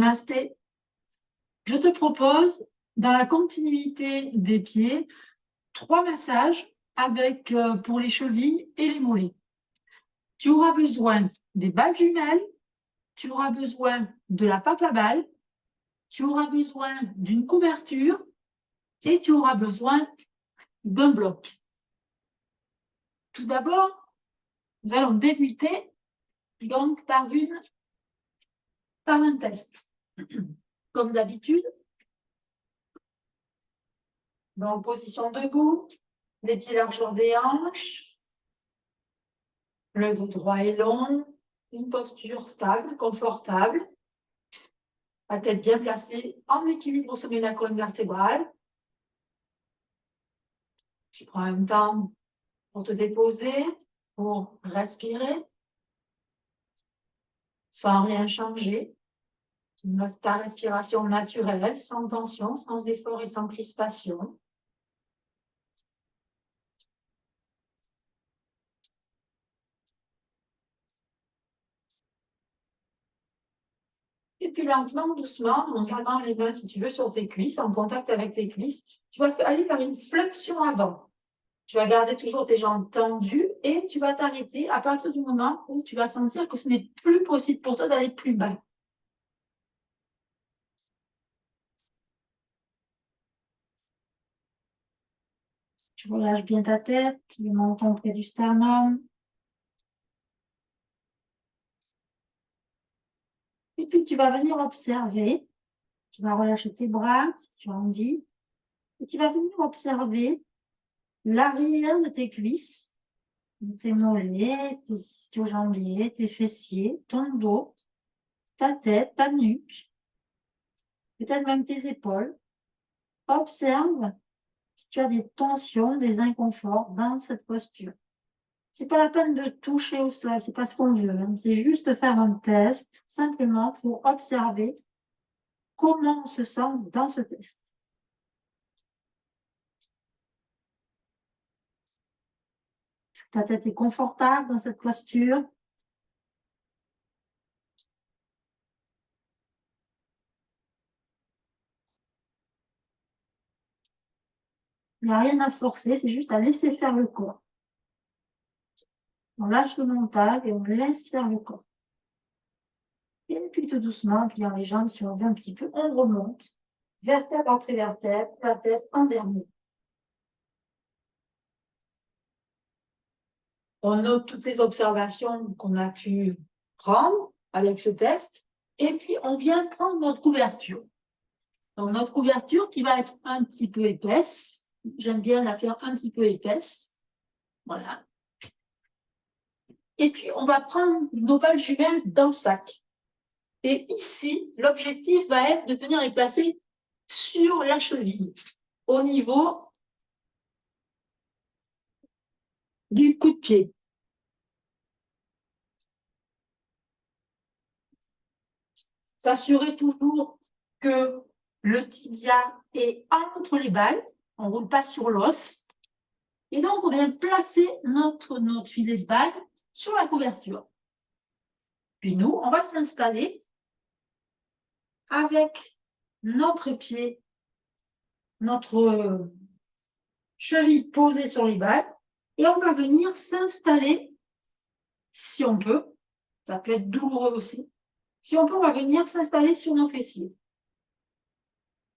Namasté. Je te propose, dans la continuité des pieds, 3 massages avec, pour les chevilles et les mollets. Tu auras besoin des balles jumelles, tu auras besoin de la pape à balles, tu auras besoin d'une couverture et tu auras besoin d'un bloc. Tout d'abord, nous allons débuter donc par un test. Comme d'habitude, dans position debout, les pieds largeur des hanches, le dos droit et long, une posture stable, confortable, la tête bien placée, en équilibre au sommet de la colonne vertébrale. Tu prends un temps pour te déposer, pour respirer, sans rien changer. Ta respiration naturelle, sans tension, sans effort et sans crispation. Et puis lentement, doucement, en gardant les mains, si tu veux, sur tes cuisses, en contact avec tes cuisses, tu vas aller vers une flexion avant. Tu vas garder toujours tes jambes tendues et tu vas t'arrêter à partir du moment où tu vas sentir que ce n'est plus possible pour toi d'aller plus bas. Tu relâches bien ta tête, le menton près du sternum. Et puis tu vas venir observer. Tu vas relâcher tes bras si tu as envie. Et tu vas venir observer l'arrière de tes cuisses, tes mollets, tes ischio-jambiers, tes fessiers, ton dos, ta tête, ta nuque, peut-être même tes épaules. Observe si tu as des tensions, des inconforts dans cette posture. C'est pas la peine de toucher au sol, c'est pas ce qu'on veut. Hein. C'est juste faire un test, simplement pour observer comment on se sent dans ce test. Est-ce que ta tête est confortable dans cette posture? Il n'y a rien à forcer, c'est juste à laisser faire le corps. On lâche le mental et on laisse faire le corps. Et puis tout doucement, en pliant les jambes, si on veut un petit peu, on remonte, vertèbre après vertèbre, la tête en dernier. On note toutes les observations qu'on a pu prendre avec ce test, et puis on vient prendre notre couverture. Donc notre couverture qui va être un petit peu épaisse, j'aime bien la faire un petit peu épaisse, voilà. Et puis on va prendre nos balles jumelles dans le sac. Et ici, l'objectif va être de venir les placer sur la cheville, au niveau du coup de pied. S'assurer toujours que le tibia est entre les balles, on ne roule pas sur l'os. Et donc, on vient placer notre filet de balle sur la couverture. Puis nous, on va s'installer avec notre pied, notre cheville posée sur les balles, et on va venir s'installer, si on peut, ça peut être douloureux aussi, si on peut, on va venir s'installer sur nos fessiers.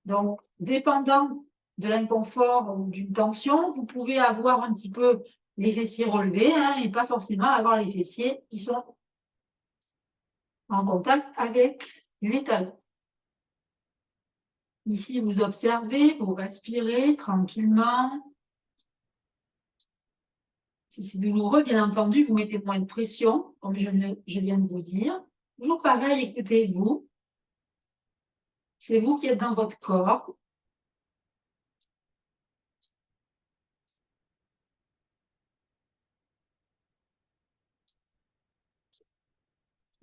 Donc, dépendant de l'inconfort ou d'une tension, vous pouvez avoir un petit peu les fessiers relevés, hein, et pas forcément avoir les fessiers qui sont en contact avec les talons. Ici, vous observez, vous respirez tranquillement. Si c'est douloureux, bien entendu, vous mettez moins de pression, comme je viens de vous dire. Toujours pareil, écoutez-vous. C'est vous qui êtes dans votre corps.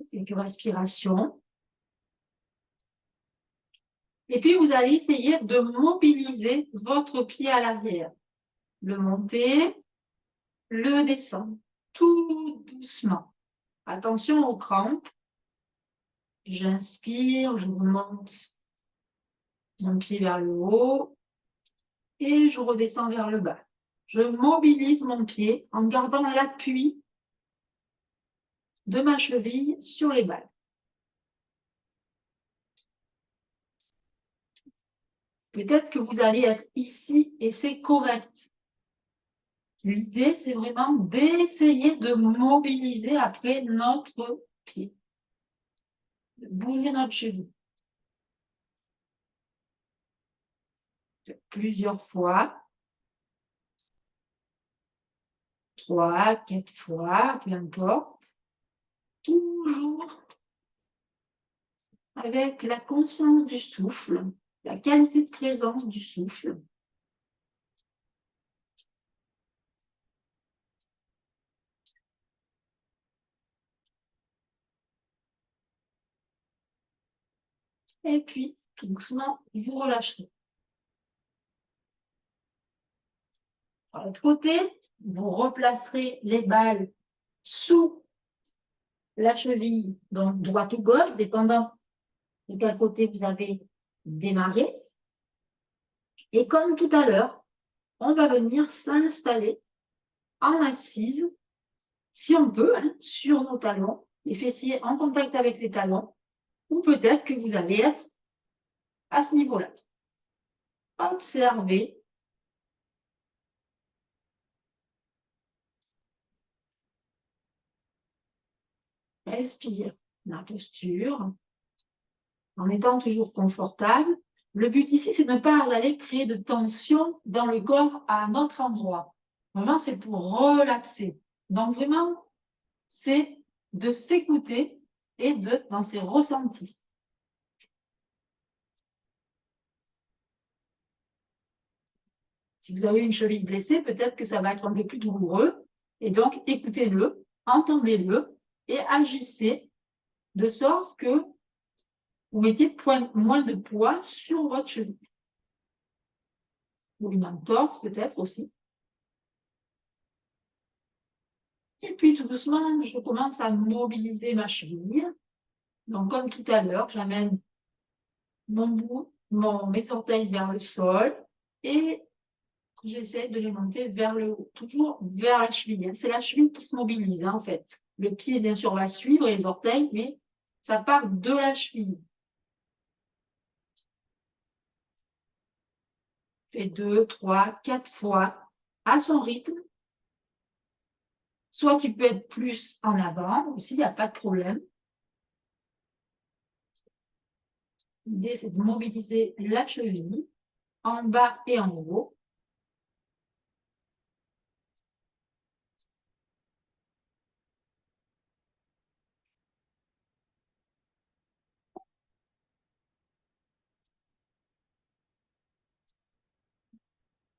C'est une respiration. Et puis, vous allez essayer de mobiliser votre pied à l'arrière. Le monter, le descendre, tout doucement. Attention aux crampes. J'inspire, je remonte mon pied vers le haut et je redescends vers le bas. Je mobilise mon pied en gardant l'appui de ma cheville sur les balles. Peut-être que vous allez être ici et c'est correct. L'idée, c'est vraiment d'essayer de mobiliser après notre pied. De bouger notre cheville. Plusieurs fois. 3, 4 fois, peu importe. Toujours avec la conscience du souffle, la qualité de présence du souffle. Et puis, tout doucement, vous relâcherez. De l'autre côté, vous replacerez les balles sous la cheville, donc droite ou gauche, dépendant de quel côté vous avez démarré. Et comme tout à l'heure, on va venir s'installer en assise, si on peut, hein, sur nos talons, les fessiers en contact avec les talons, ou peut-être que vous allez être à ce niveau-là. Observez. Respire la posture en étant toujours confortable. Le but ici, c'est de ne pas aller créer de tension dans le corps à un autre endroit. Vraiment, c'est pour relaxer. Donc, vraiment, c'est de s'écouter et dans ses ressentis. Si vous avez une cheville blessée, peut-être que ça va être un peu plus douloureux. Et donc, écoutez-le, entendez-le et agissez de sorte que vous mettiez moins de poids sur votre cheville. Ou une entorse peut-être aussi. Et puis tout doucement, je commence à mobiliser ma cheville. Donc comme tout à l'heure, j'amène mes orteils vers le sol et j'essaie de les monter vers le haut, toujours vers la cheville. C'est la cheville qui se mobilise en fait. Le pied bien sûr va suivre et les orteils, mais ça part de la cheville. Fait 2, 3, 4 fois à son rythme. Soit tu peux être plus en avant, aussi, il n'y a pas de problème. L'idée, c'est de mobiliser la cheville en bas et en haut.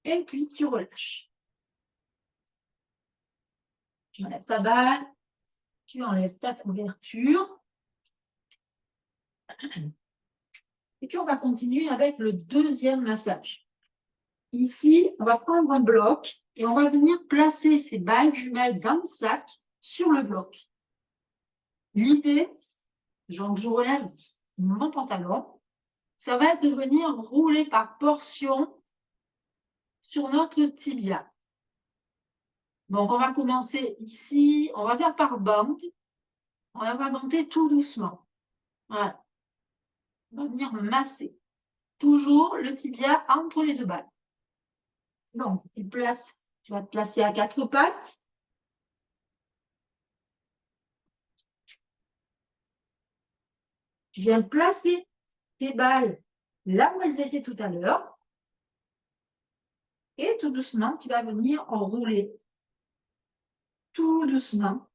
Et puis, tu relâches. Tu enlèves ta balle, tu enlèves ta couverture. Et puis, on va continuer avec le deuxième massage. Ici, on va prendre un bloc et on va venir placer ces balles jumelles dans le sac sur le bloc. L'idée, donc je relève mon pantalon, ça va être de venir rouler par portion sur notre tibia. Donc, on va commencer ici, on va faire par bande, on va monter tout doucement. Voilà. On va venir masser. Toujours le tibia entre les deux balles. Donc, tu vas te placer à quatre pattes. Tu viens placer tes balles là où elles étaient tout à l'heure. Et tout doucement, tu vas venir enrouler. Tout doucement.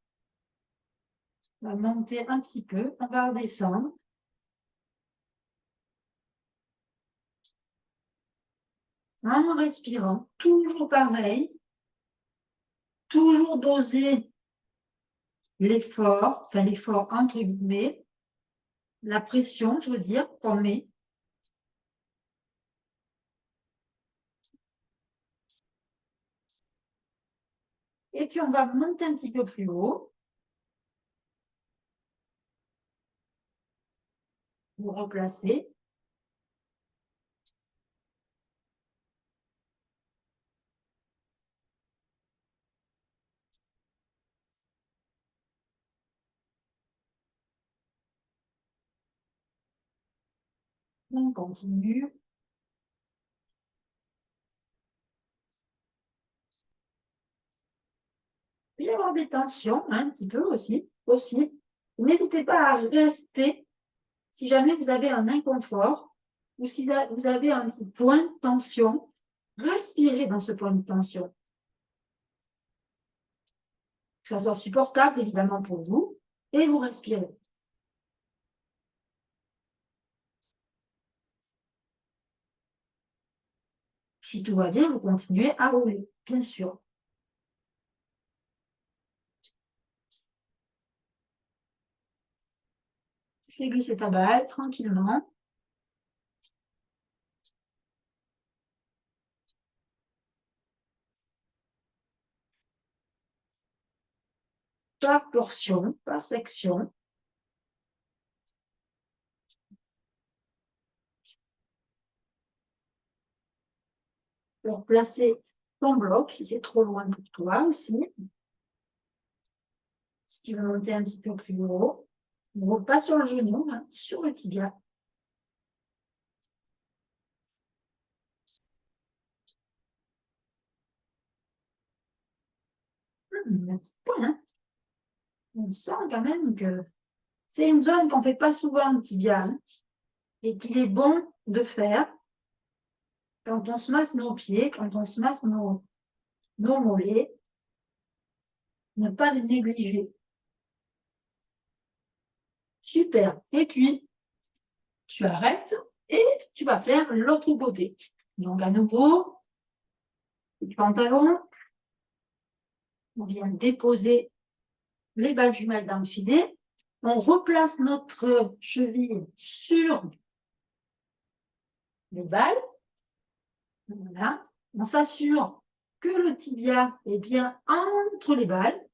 On va monter un petit peu, on va redescendre. En respirant, toujours pareil. Toujours doser l'effort, enfin l'effort entre guillemets, la pression, je veux dire, qu'on met. Et puis, on va monter un petit peu plus haut. Vous replacez. On continue. Il peut y avoir des tensions, hein, un petit peu aussi. N'hésitez pas à rester si jamais vous avez un inconfort ou si vous avez un petit point de tension. Respirez dans ce point de tension. Que ça soit supportable, évidemment, pour vous. Et vous respirez. Si tout va bien, vous continuez à rouler, bien sûr. Fais glisser ta balle tranquillement. Par portion, par section. Pour placer ton bloc, si c'est trop loin pour toi aussi. Si tu veux monter un petit peu plus haut, pas sur le genou, hein, sur le tibia. Un petit point, hein. On sent quand même que c'est une zone qu'on ne fait pas souvent le tibia, hein, et qu'il est bon de faire quand on se masse nos pieds, quand on se masse nos mollets, ne pas les négliger. Super. Et puis, tu arrêtes et tu vas faire l'autre côté. Donc, à nouveau, le pantalon, on vient déposer les balles jumelles dans le filet. On replace notre cheville sur les balles. Voilà. On s'assure que le tibia est bien entre les balles.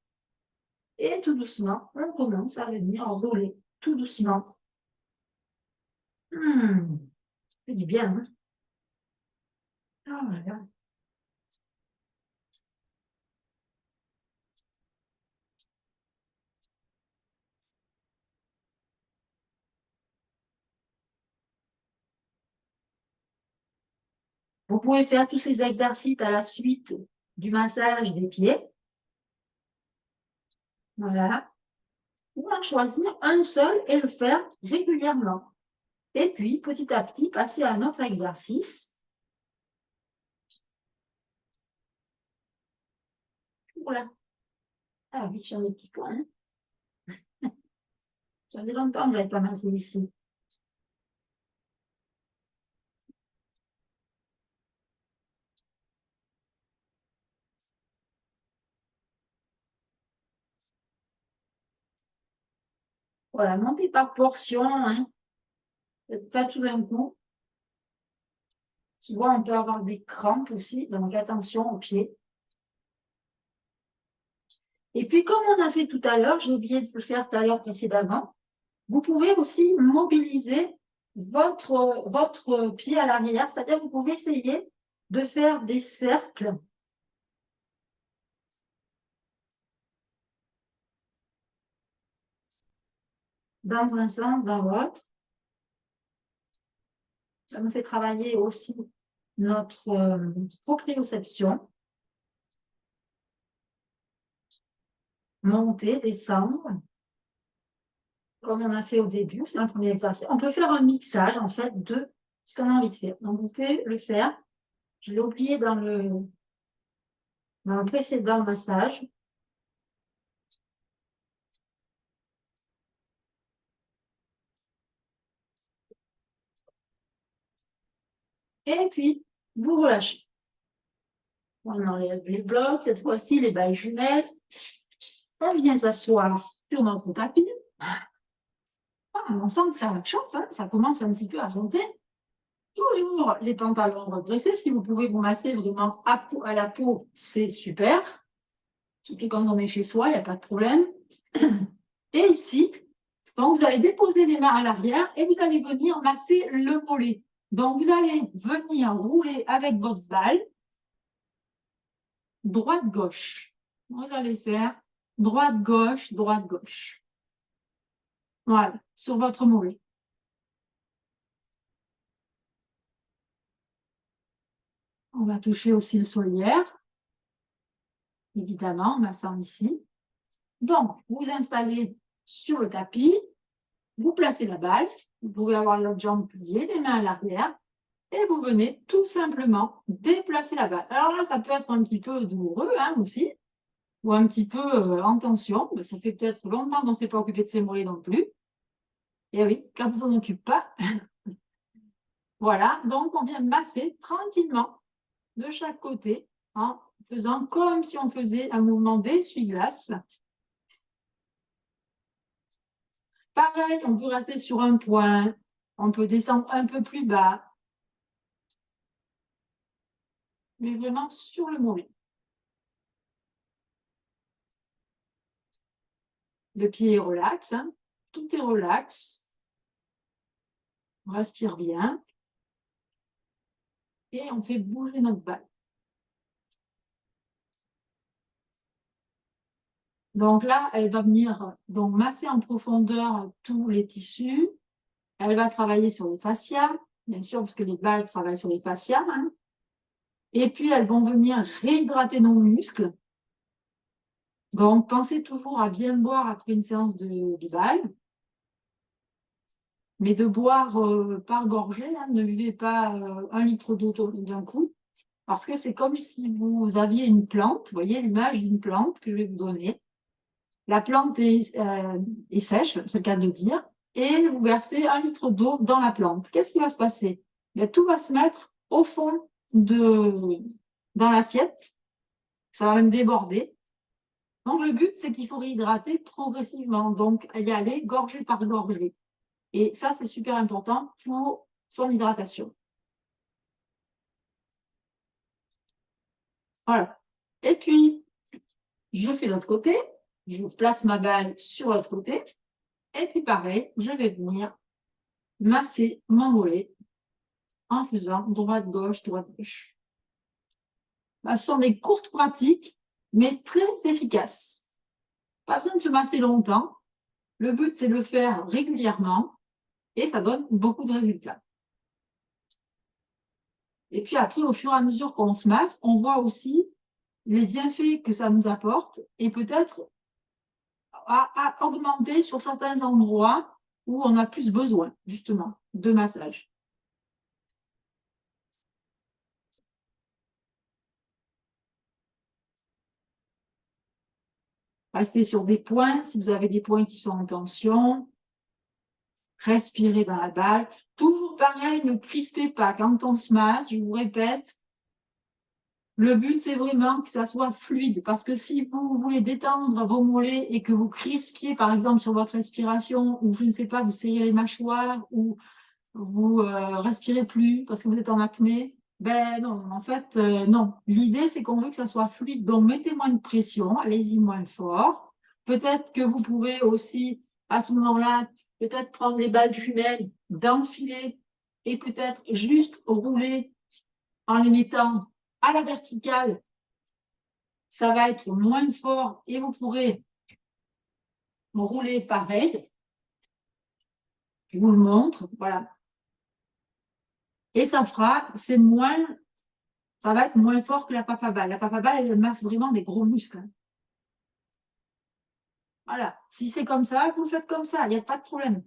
Et tout doucement, on commence à venir enrouler tout doucement. Ça fait du bien, hein? Ah, voilà. Vous pouvez faire tous ces exercices à la suite du massage des pieds. Voilà. Ou en choisir un seul et le faire régulièrement. Et puis, petit à petit, passer à un autre exercice. Voilà. Ah oui, j'ai un petit point. Ça fait longtemps que je n'avais pas massé ici. Voilà, montez par portion, hein. Pas tout d'un coup. Tu vois, on peut avoir des crampes aussi, donc attention aux pieds. Et puis, comme on a fait tout à l'heure, j'ai oublié de le faire tout à l'heure précédemment, vous pouvez aussi mobiliser votre pied à l'arrière, c'est-à-dire que vous pouvez essayer de faire des cercles dans un sens, dans l'autre. Ça nous fait travailler aussi notre proprioception. Monter, descendre, comme on a fait au début, c'est un premier exercice. On peut faire un mixage, en fait, de ce qu'on a envie de faire. Donc, vous pouvez le faire. Je l'ai oublié dans le précédent massage. Et puis, vous relâchez. On enlève les blocs, cette fois-ci, les balles jumelles. On vient s'asseoir sur notre tapis. On sent que ça chauffe, hein, ça commence un petit peu à monter. Toujours les pantalons redressés. Si vous pouvez vous masser vraiment à la peau, c'est super. Surtout quand on est chez soi, il n'y a pas de problème. Et ici, Donc, vous allez déposer les mains à l'arrière et vous allez venir masser le mollet. Donc, vous allez venir rouler avec votre balle droite-gauche. Vous allez faire droite-gauche, droite-gauche. Voilà, sur votre mollet. On va toucher aussi le solière, évidemment, en massant ici. Donc, vous installez sur le tapis, vous placez la balle, vous pouvez avoir l'autre jambe pliée, les mains à l'arrière, et vous venez tout simplement déplacer la balle. Alors là, ça peut être un petit peu douloureux hein, aussi, ou un petit peu en tension. Mais ça fait peut-être longtemps qu'on ne s'est pas occupé de ses mollets non plus. Et oui, quand on ne s'en occupe pas, voilà, donc on vient masser tranquillement de chaque côté en faisant comme si on faisait un mouvement d'essuie-glace. Pareil, on peut rester sur un point, on peut descendre un peu plus bas, mais vraiment sur le mollet. Le pied est relax, hein, tout est relax. On respire bien et on fait bouger notre balle. Donc là, elle va venir donc masser en profondeur tous les tissus. Elle va travailler sur les fascias, bien sûr, parce que les balles travaillent sur les fascias. Hein. Et puis, elles vont venir réhydrater nos muscles. Donc, pensez toujours à bien boire après une séance de balles. Mais de boire par gorgée, hein, ne buvez pas 1 litre d'eau d'un coup. Parce que c'est comme si vous aviez une plante, vous voyez l'image d'une plante que je vais vous donner. La plante est sèche, c'est le cas de le dire, et vous versez 1 litre d'eau dans la plante. Qu'est-ce qui va se passer? Bien, tout va se mettre au fond dans l'assiette, ça va même déborder. Donc le but, c'est qu'il faut réhydrater progressivement, donc y aller gorgée par gorgée. Et ça, c'est super important pour son hydratation. Voilà. Et puis, je fais l'autre côté, je place ma balle sur l'autre côté, et puis pareil, je vais venir masser mon mollet en faisant droite-gauche, droite-gauche. Ce sont des courtes pratiques, mais très efficaces. Pas besoin de se masser longtemps. Le but, c'est de le faire régulièrement et ça donne beaucoup de résultats. Et puis après, au fur et à mesure qu'on se masse, on voit aussi les bienfaits que ça nous apporte et peut-être à augmenter sur certains endroits où on a plus besoin, justement, de massage. Restez sur des points, si vous avez des points qui sont en tension. Respirez dans la balle. Toujours pareil, ne crispez pas. Quand on se masse, je vous répète, le but, c'est vraiment que ça soit fluide. Parce que si vous voulez détendre vos mollets et que vous crispiez, par exemple, sur votre respiration, ou je ne sais pas, vous serrez les mâchoires, ou vous respirez plus parce que vous êtes en apnée, ben non, en fait, non. L'idée, c'est qu'on veut que ça soit fluide. Donc, mettez moins de pression, allez-y moins fort. Peut-être que vous pouvez aussi, à ce moment-là, peut-être prendre les balles jumelles, d'enfiler et peut-être juste rouler en les mettant à la verticale. Ça va être moins fort et vous pourrez rouler pareil. Je vous le montre, voilà. Et ça fera, ça va être moins fort que la papa-balle. La papa-balle, elle masse vraiment des gros muscles. Voilà. Si c'est comme ça, vous le faites comme ça, il n'y a pas de problème.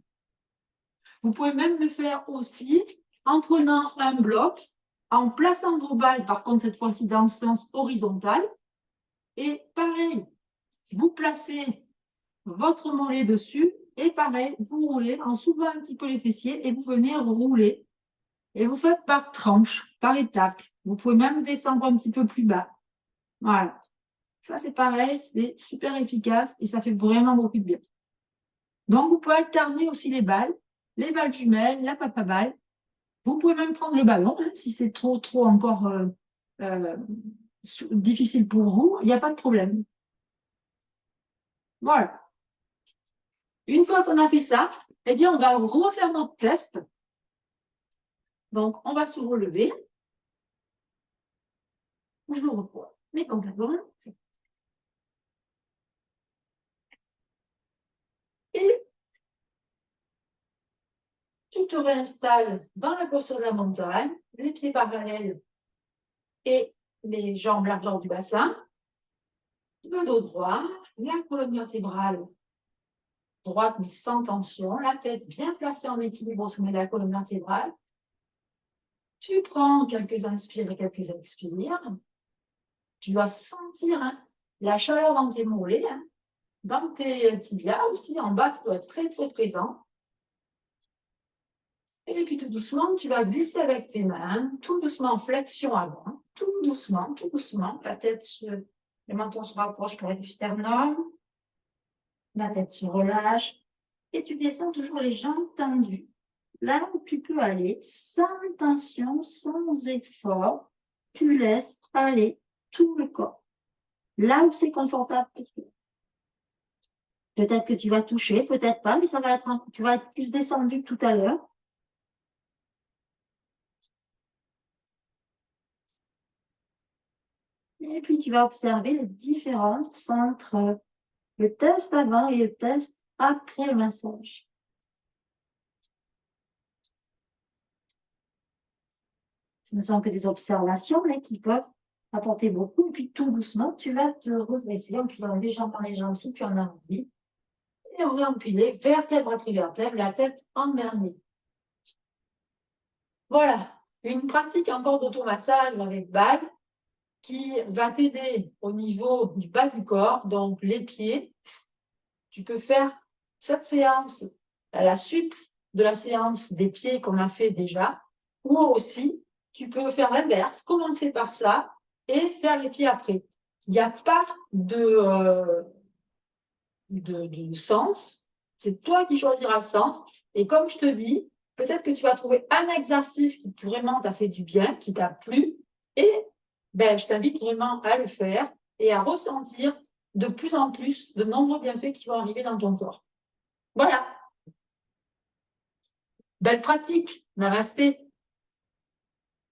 Vous pouvez même le faire aussi en prenant un bloc, en plaçant vos balles, par contre, cette fois-ci dans le sens horizontal. Et pareil, vous placez votre mollet dessus et pareil, vous roulez en soulevant un petit peu les fessiers et vous venez rouler. Et vous faites par tranche, par étape. Vous pouvez même descendre un petit peu plus bas. Voilà. Ça, c'est pareil, c'est super efficace et ça fait vraiment beaucoup de bien. Donc, vous pouvez alterner aussi les balles jumelles, la papa-balle. Vous pouvez même prendre le ballon hein, si c'est trop encore euh, difficile pour vous. Il n'y a pas de problème. Voilà. Une fois qu'on a fait ça, eh bien, on va refaire notre test. Donc, on va se relever. Je le repose, mais complètement. Et tu te réinstalles dans la posture de la montagne, les pieds parallèles et les jambes largeur du bassin. Le dos droit, la colonne vertébrale droite mais sans tension, la tête bien placée en équilibre au sommet de la colonne vertébrale. Tu prends quelques inspires et quelques expires. Tu dois sentir la chaleur dans tes mollets, dans tes tibias aussi, en bas, ça doit être très très présent. Et puis tout doucement, tu vas glisser avec tes mains, tout doucement, flexion avant, tout doucement, la tête le menton se rapproche près du sternum, la tête se relâche, et tu descends toujours les jambes tendues. Là où tu peux aller, sans tension, sans effort, tu laisses aller tout le corps. Là où c'est confortable pour toi. Peut-être que tu vas toucher, peut-être pas, mais ça va être tu vas être plus descendu que tout à l'heure. Et puis, tu vas observer les différences entre le test avant et le test après le massage. Ce ne sont que des observations là, qui peuvent apporter beaucoup. Et puis, tout doucement, tu vas te redresser en pliant légèrement les jambes si tu en as envie. Et on va empiler vertèbre après vertèbre, la tête en dernier. Voilà, une pratique encore d'automassage avec balle qui va t'aider au niveau du bas du corps, donc les pieds. Tu peux faire cette séance à la suite de la séance des pieds qu'on a fait déjà, ou aussi tu peux faire l'inverse, commencer par ça et faire les pieds après. Il n'y a pas de sens, c'est toi qui choisiras le sens. Et comme je te dis, peut-être que tu vas trouver un exercice qui vraiment t'a fait du bien, qui t'a plu, et je t'invite vraiment à le faire et à ressentir de plus en plus de nombreux bienfaits qui vont arriver dans ton corps. Voilà. Belle pratique. Namasté.